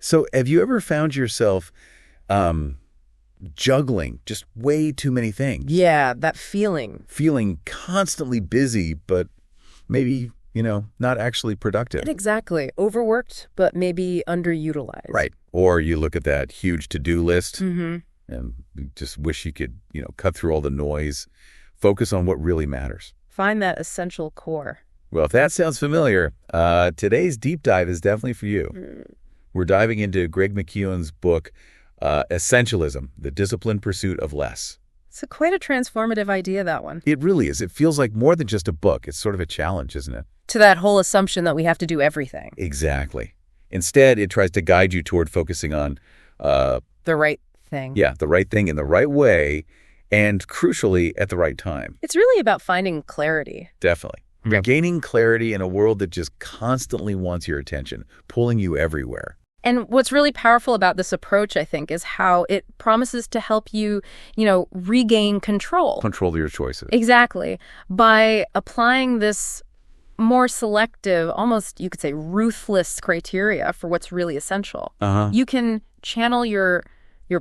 So have you ever found yourself juggling just way too many things? Yeah, that feeling. Feeling constantly busy, but maybe, not actually productive. Exactly. Overworked, but maybe underutilized. Right. Or you look at that huge to-do list Mm-hmm. and you just wish you could, cut through all the noise, focus on what really matters. Find that essential core. Well, if that sounds familiar, today's deep dive is definitely for you. We're diving into Greg McKeown's book, Essentialism, The Disciplined Pursuit of Less. It's quite a transformative idea, that one. It really is. It feels like more than just a book. It's sort of a challenge, isn't it? To that whole assumption that we have to do everything. Exactly. Instead, it tries to guide you toward focusing on the right thing. Yeah, the right thing in the right way, and crucially, at the right time. It's really about finding clarity. Definitely. Regaining clarity in a world that just constantly wants your attention, pulling you everywhere. And what's really powerful about this approach, I think, is how it promises to help you, regain control. Control your choices. Exactly. By applying this more selective, almost you could say ruthless criteria for what's really essential. You can channel your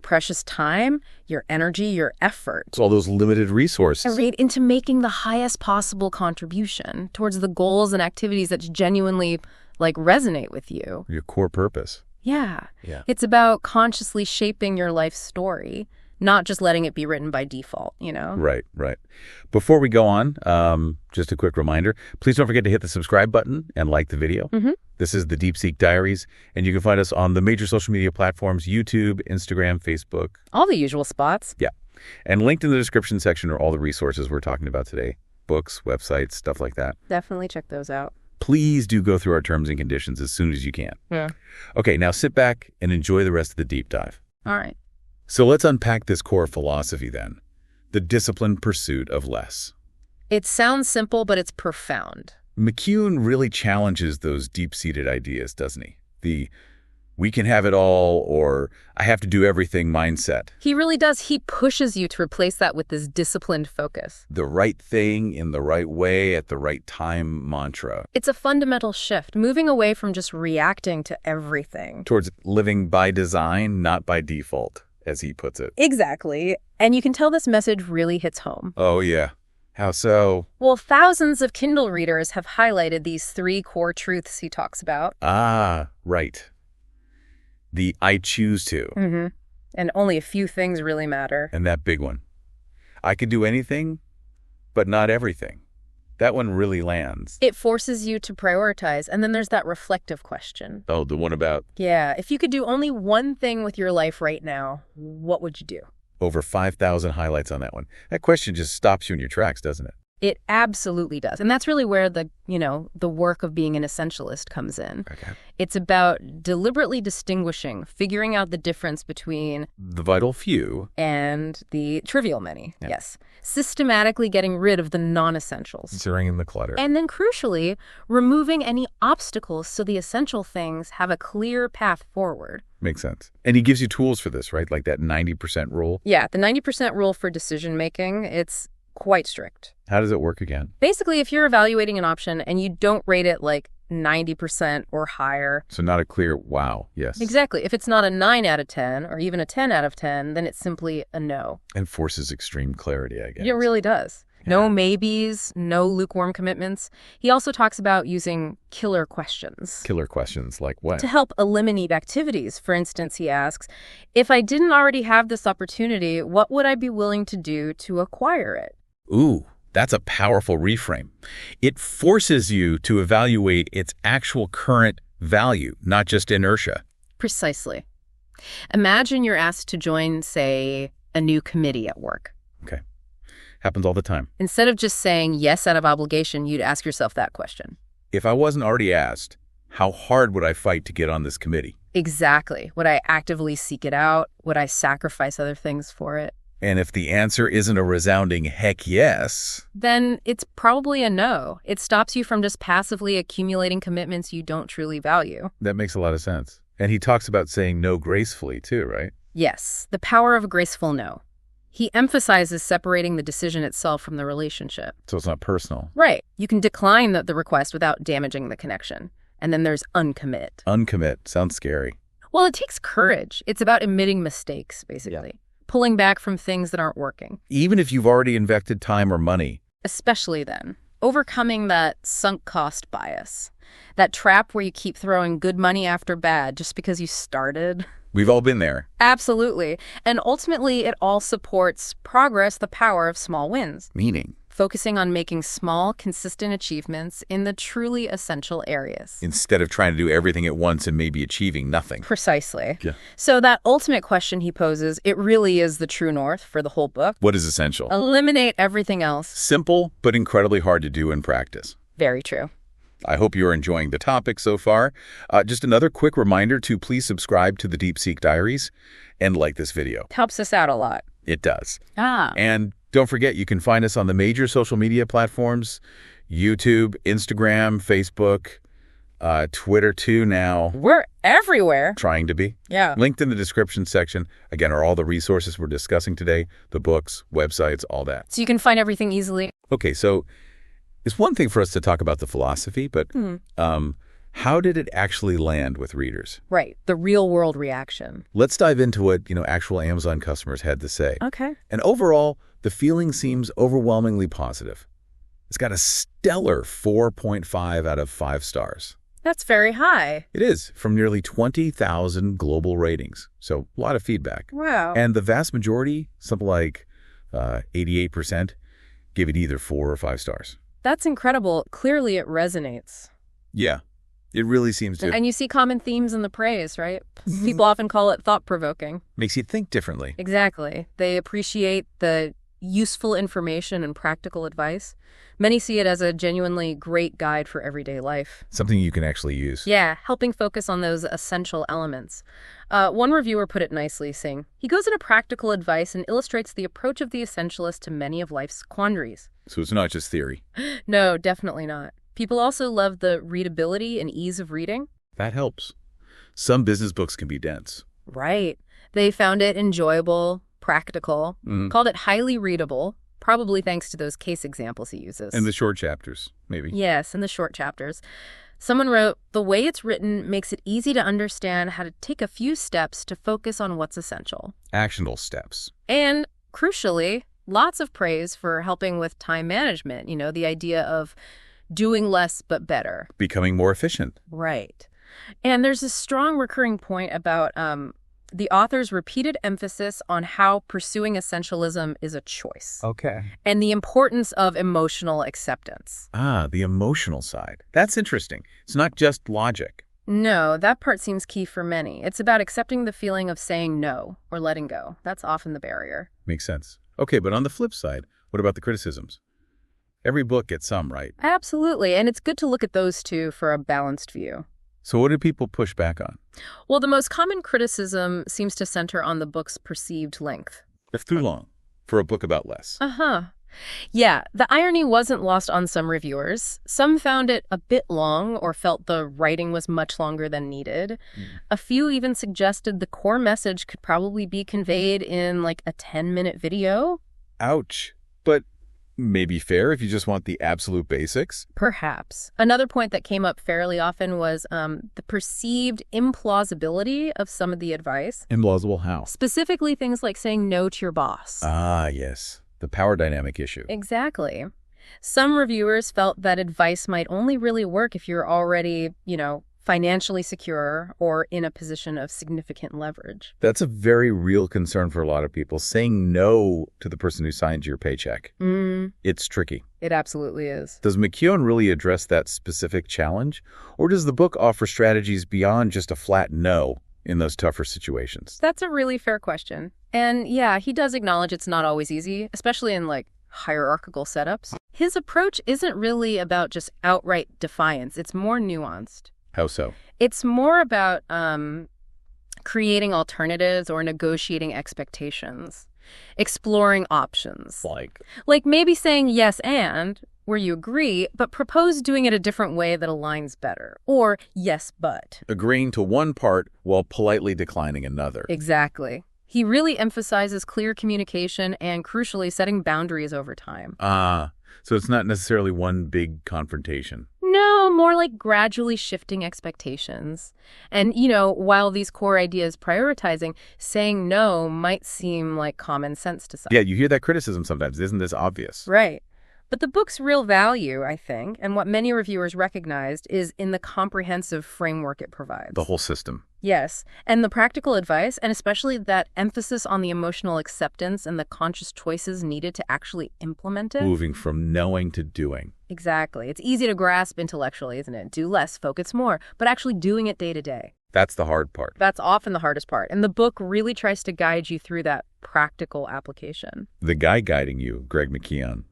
precious time, your energy, your effort. It's all those limited resources. Right, into making the highest possible contribution towards the goals and activities that genuinely resonate with you. Your core purpose. Yeah. Yeah. It's about consciously shaping your life story, not just letting it be written by default, Right. Before we go on, just a quick reminder, please don't forget to hit the subscribe button and like the video. This is the Deep Seek Diaries, and you can find us on the major social media platforms, YouTube, Instagram, Facebook. All the usual spots. Yeah. And linked in the description section are all the resources we're talking about today. Books, websites, stuff like that. Definitely check those out. Please do go through our terms and conditions as soon as you can. Yeah. Okay, now sit back and enjoy the rest of the deep dive. All right. So let's unpack this core philosophy then. The disciplined pursuit of less. It sounds simple, but it's profound. McKeown really challenges those deep-seated ideas, doesn't he? The we can have it all or I have to do everything mindset. He really does. He pushes you to replace that with this disciplined focus. The right thing in the right way at the right time mantra. It's a fundamental shift, moving away from just reacting to everything. Towards living by design, not by default, as he puts it. Exactly. And you can tell this message really hits home. Oh, yeah. How so? Well, thousands of Kindle readers have highlighted these 3 core truths he talks about. Ah, right. The I choose to. And only a few things really matter. And that big one. I can do anything, but not everything. That one really lands. It forces you to prioritize. And then there's that reflective question. Oh, the one about? Yeah. If you could do only one thing with your life right now, what would you do? Over 5,000 highlights on that one. That question just stops you in your tracks, doesn't it? It absolutely does. And that's really where the work of being an essentialist comes in. Okay. It's about deliberately distinguishing, figuring out the difference between the vital few and the trivial many. Yeah. Yes. Systematically getting rid of the non-essentials. Zeroing in the clutter. And then crucially, removing any obstacles so the essential things have a clear path forward. Makes sense. And he gives you tools for this, right? Like that 90% rule? Yeah, the 90% rule for decision making, it's quite strict. How does it work again? Basically, if you're evaluating an option and you don't rate it like 90% or higher. So not a clear wow, yes. Exactly. If it's not a 9 out of 10 or even a 10 out of 10, then it's simply a no. And forces extreme clarity, I guess. It really does. Yeah. No maybes, no lukewarm commitments. He also talks about using killer questions. Killer questions like what? To help eliminate activities. For instance, he asks, if I didn't already have this opportunity, what would I be willing to do to acquire it? Ooh, that's a powerful reframe. It forces you to evaluate its actual current value, not just inertia. Precisely. Imagine you're asked to join, say, a new committee at work. Okay. Happens all the time. Instead of just saying yes out of obligation, you'd ask yourself that question. If I wasn't already asked, how hard would I fight to get on this committee? Exactly. Would I actively seek it out? Would I sacrifice other things for it? And if the answer isn't a resounding heck yes, then it's probably a no. It stops you from just passively accumulating commitments you don't truly value. That makes a lot of sense. And he talks about saying no gracefully too, right? Yes, the power of a graceful no. He emphasizes separating the decision itself from the relationship. So it's not personal. Right. You can decline the request without damaging the connection. And then there's uncommit. Uncommit. Sounds scary. Well, it takes courage. It's about admitting mistakes, basically. Pulling back from things that aren't working. Even if you've already invested time or money. Especially then. Overcoming that sunk cost bias. That trap where you keep throwing good money after bad just because you started. We've all been there. Absolutely. And ultimately, it all supports progress, the power of small wins. Meaning? Focusing on making small, consistent achievements in the truly essential areas. Instead of trying to do everything at once and maybe achieving nothing. Precisely. Yeah. So that ultimate question he poses, it really is the true north for the whole book. What is essential? Eliminate everything else. Simple, but incredibly hard to do in practice. Very true. I hope you're enjoying the topic so far. Just another quick reminder to please subscribe to the Deep Seek Diaries and like this video. It helps us out a lot. It does. Ah. And don't forget, you can find us on the major social media platforms, YouTube, Instagram, Facebook, Twitter too now. We're everywhere. Trying to be. Yeah. Linked in the description section, again, are all the resources we're discussing today, the books, websites, all that. So you can find everything easily. Okay, so it's one thing for us to talk about the philosophy, but how did it actually land with readers? Right. The real world reaction. Let's dive into what, actual Amazon customers had to say. Okay. And overall, the feeling seems overwhelmingly positive. It's got a stellar 4.5 out of 5 stars. That's very high. It is, from nearly 20,000 global ratings. So a lot of feedback. Wow. And the vast majority, something like 88%, give it either 4 or 5 stars. That's incredible. Clearly it resonates. Yeah, it really seems to. And you see common themes in the praise, right? People often call it thought-provoking. Makes you think differently. Exactly. They appreciate the useful information and practical advice. Many see it as a genuinely great guide for everyday life. Something you can actually use. Yeah, helping focus on those essential elements. One reviewer put it nicely, saying, he goes into practical advice and illustrates the approach of the essentialist to many of life's quandaries. So it's not just theory. No, definitely not. People also love the readability and ease of reading. That helps. Some business books can be dense. Right. They found it enjoyable, practical, called it highly readable, probably thanks to those case examples he uses. And the short chapters, maybe. Yes, and the short chapters. Someone wrote, the way it's written makes it easy to understand how to take a few steps to focus on what's essential. Actionable steps. And, crucially, lots of praise for helping with time management, the idea of doing less but better. Becoming more efficient. Right. And there's a strong recurring point about the author's repeated emphasis on how pursuing essentialism is a choice. Okay. And the importance of emotional acceptance. Ah, the emotional side. That's interesting. It's not just logic. No, that part seems key for many. It's about accepting the feeling of saying no or letting go. That's often the barrier. Makes sense. Okay, but on the flip side, what about the criticisms? Every book gets some, right? Absolutely, and it's good to look at those two for a balanced view. So what do people push back on? Well, the most common criticism seems to center on the book's perceived length. It's too long for a book about less. Uh-huh. Yeah, the irony wasn't lost on some reviewers. Some found it a bit long or felt the writing was much longer than needed. A few even suggested the core message could probably be conveyed in like a 10-minute video. Ouch. But maybe fair if you just want the absolute basics. Perhaps. Another point that came up fairly often was the perceived implausibility of some of the advice. Implausible how? Specifically things like saying no to your boss. Ah, yes. The power dynamic issue. Exactly. Some reviewers felt that advice might only really work if you're already, financially secure or in a position of significant leverage. That's a very real concern for a lot of people. Saying no to the person who signed your paycheck. It's tricky. It absolutely is. Does McKeown really address that specific challenge? Or does the book offer strategies beyond just a flat no in those tougher situations? That's a really fair question. And yeah, he does acknowledge it's not always easy, especially in hierarchical setups. His approach isn't really about just outright defiance. It's more nuanced. How so? It's more about creating alternatives or negotiating expectations, exploring options. Like maybe saying yes and, where you agree, but propose doing it a different way that aligns better. Or yes but. Agreeing to one part while politely declining another. Exactly. He really emphasizes clear communication and, crucially, setting boundaries over time. So it's not necessarily one big confrontation. No, more like gradually shifting expectations. And, while these core ideas prioritizing, saying no might seem like common sense to some. Yeah, you hear that criticism sometimes. Isn't this obvious? Right. But the book's real value, I think, and what many reviewers recognized, is in the comprehensive framework it provides. The whole system. Yes, and the practical advice, and especially that emphasis on the emotional acceptance and the conscious choices needed to actually implement it. Moving from knowing to doing. Exactly. It's easy to grasp intellectually, isn't it? Do less, focus more, but actually doing it day to day. That's the hard part. That's often the hardest part, and the book really tries to guide you through that practical application. The guy guiding you, Greg McKeown,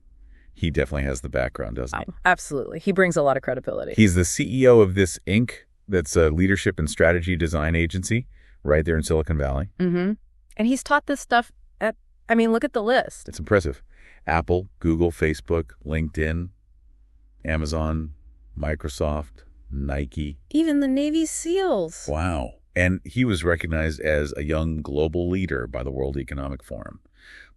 he definitely has the background, doesn't he? Oh, absolutely. He brings a lot of credibility. He's the CEO of this Inc. That's a leadership and strategy design agency right there in Silicon Valley. Mm-hmm. And he's taught this stuff look at the list. It's impressive. Apple, Google, Facebook, LinkedIn, Amazon, Microsoft, Nike. Even the Navy SEALs. Wow. And he was recognized as a young global leader by the World Economic Forum,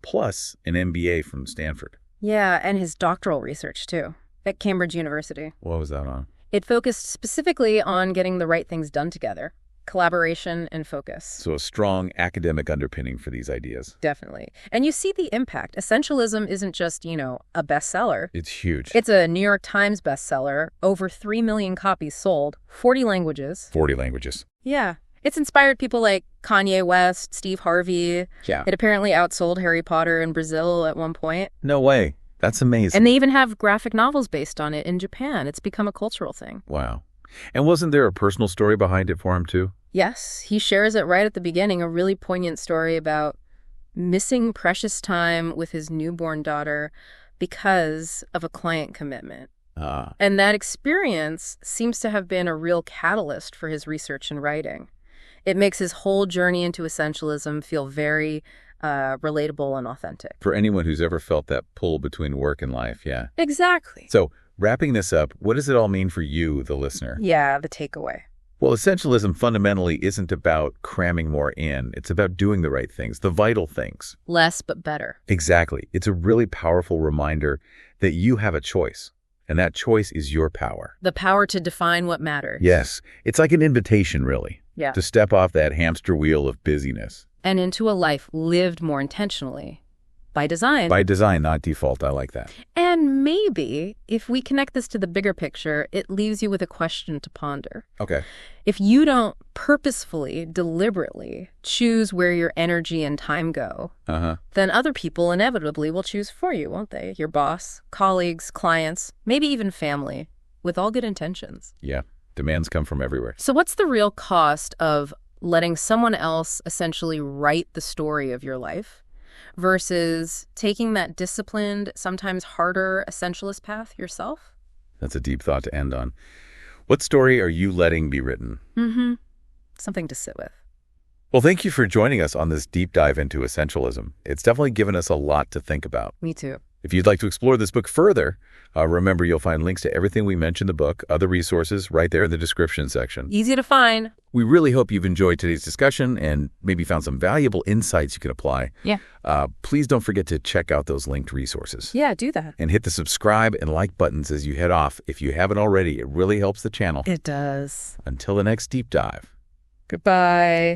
plus an MBA from Stanford. Yeah, and his doctoral research, too, at Cambridge University. What was that on? It focused specifically on getting the right things done together, collaboration and focus. So a strong academic underpinning for these ideas. Definitely. And you see the impact. Essentialism isn't just, a bestseller. It's huge. It's a New York Times bestseller, over 3 million copies sold, 40 languages. 40 languages. Yeah. It's inspired people like Kanye West, Steve Harvey. Yeah. It apparently outsold Harry Potter in Brazil at one point. No way. That's amazing. And they even have graphic novels based on it in Japan. It's become a cultural thing. Wow. And wasn't there a personal story behind it for him, too? Yes. He shares it right at the beginning, a really poignant story about missing precious time with his newborn daughter because of a client commitment. And that experience seems to have been a real catalyst for his research and writing. It makes his whole journey into essentialism feel very relatable and authentic. For anyone who's ever felt that pull between work and life, yeah. Exactly. So, wrapping this up, what does it all mean for you, the listener? Yeah, the takeaway. Well, essentialism fundamentally isn't about cramming more in. It's about doing the right things, the vital things. Less but better. Exactly. It's a really powerful reminder that you have a choice, and that choice is your power. The power to define what matters. Yes. It's like an invitation, really. Yeah. To step off that hamster wheel of busyness. And into a life lived more intentionally. By design. By design, not default. I like that. And maybe, if we connect this to the bigger picture, it leaves you with a question to ponder. Okay. If you don't purposefully, deliberately choose where your energy and time go, then other people inevitably will choose for you, won't they? Your boss, colleagues, clients, maybe even family, with all good intentions. Yeah. Demands come from everywhere. So what's the real cost of letting someone else essentially write the story of your life versus taking that disciplined, sometimes harder essentialist path yourself? That's a deep thought to end on. What story are you letting be written? Something to sit with. Well, thank you for joining us on this deep dive into essentialism. It's definitely given us a lot to think about. Me too. If you'd like to explore this book further, remember you'll find links to everything we mentioned in the book, other resources right there in the description section. Easy to find. We really hope you've enjoyed today's discussion and maybe found some valuable insights you can apply. Yeah. Please don't forget to check out those linked resources. Yeah, do that. And hit the subscribe and like buttons as you head off. If you haven't already, it really helps the channel. It does. Until the next deep dive. Goodbye.